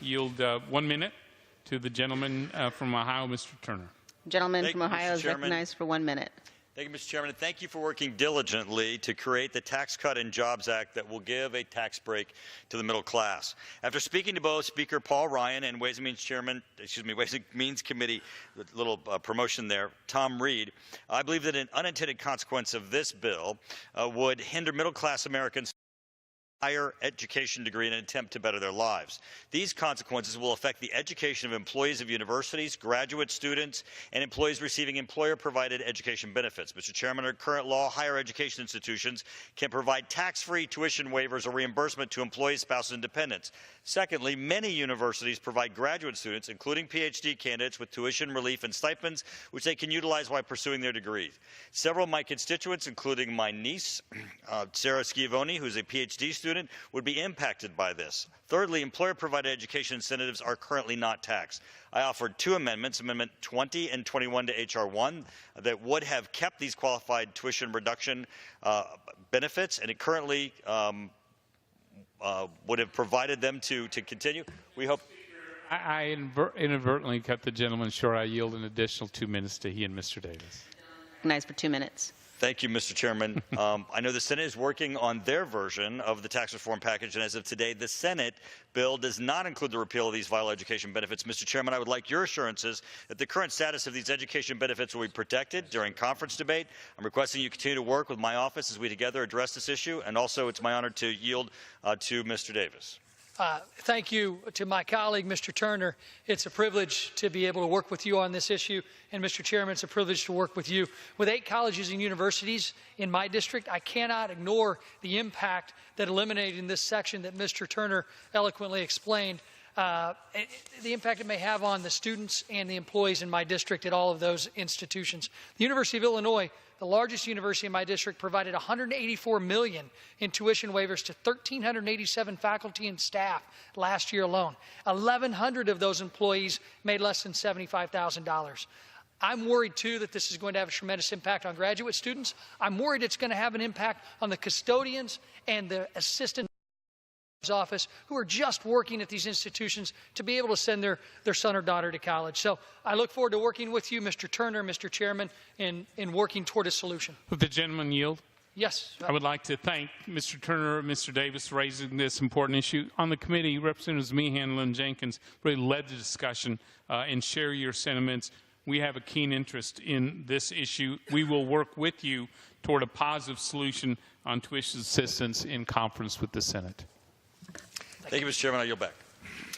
yield 1 minute to the gentleman from Ohio, Mr. Turner. Gentleman from Ohio is recognized for 1 minute. Thank you, Mr. Chairman, and thank you for working diligently to create the Tax Cut and Jobs Act that will give a tax break to the middle class. After speaking to both Speaker Paul Ryan and Ways and Means Committee, little promotion there, Tom Reed, I believe that an unintended consequence of this bill would hinder middle class Americans higher education degree in an attempt to better their lives. These consequences will affect the education of employees of universities, graduate students, and employees receiving employer-provided education benefits. Mr. Chairman, under current law, higher education institutions can provide tax-free tuition waivers or reimbursement to employees, spouses, and dependents. Secondly, many universities provide graduate students, including PhD candidates, with tuition relief and stipends, which they can utilize while pursuing their degrees. Several of my constituents, including my niece, Sarah Schiavone, who is a PhD student, would be impacted by this. Thirdly, employer-provided education incentives are currently not taxed. I offered 2 amendments, Amendment 20 and 21 to H.R. 1, that would have kept these qualified tuition reduction benefits, and it currently would have provided them to continue. We hope. I inadvertently cut the gentleman short. I yield an additional 2 minutes to he and Mr. Davis. Recognized for 2 minutes. Thank you, Mr. Chairman. I know the Senate is working on their version of the tax reform package, and as of today, the Senate bill does not include the repeal of these vital education benefits. Mr. Chairman, I would like your assurances that the current status of these education benefits will be protected during conference debate. I'm requesting you continue to work with my office as we together address this issue, and also it's my honor to yield to Mr. Davis. Thank you to my colleague, Mr. Turner. It's a privilege to be able to work with you on this issue. And, Mr. Chairman, it's a privilege to work with you. With 8 colleges and universities in my district, I cannot ignore the impact that eliminating this section that Mr. Turner eloquently explained, the impact it may have on the students and the employees in my district at all of those institutions. The University of Illinois, the largest university in my district, provided $184 million in tuition waivers to 1,387 faculty and staff last year alone. 1,100 of those employees made less than $75,000. I'm worried, too, that this is going to have a tremendous impact on graduate students. I'm worried it's going to have an impact on the custodians and the assistant office who are just working at these institutions to be able to send their son or daughter to college. So I look forward to working with you, Mr. Turner, Mr. Chairman, in working toward a solution. Would the gentleman yield? Yes. I would like to thank Mr. Turner and Mr. Davis for raising this important issue. On the committee, Representatives Meehan and Jenkins really led the discussion and share your sentiments. We have a keen interest in this issue. We will work with you toward a positive solution on tuition assistance in conference with the Senate. Thank you, Mr. Chairman. I yield back.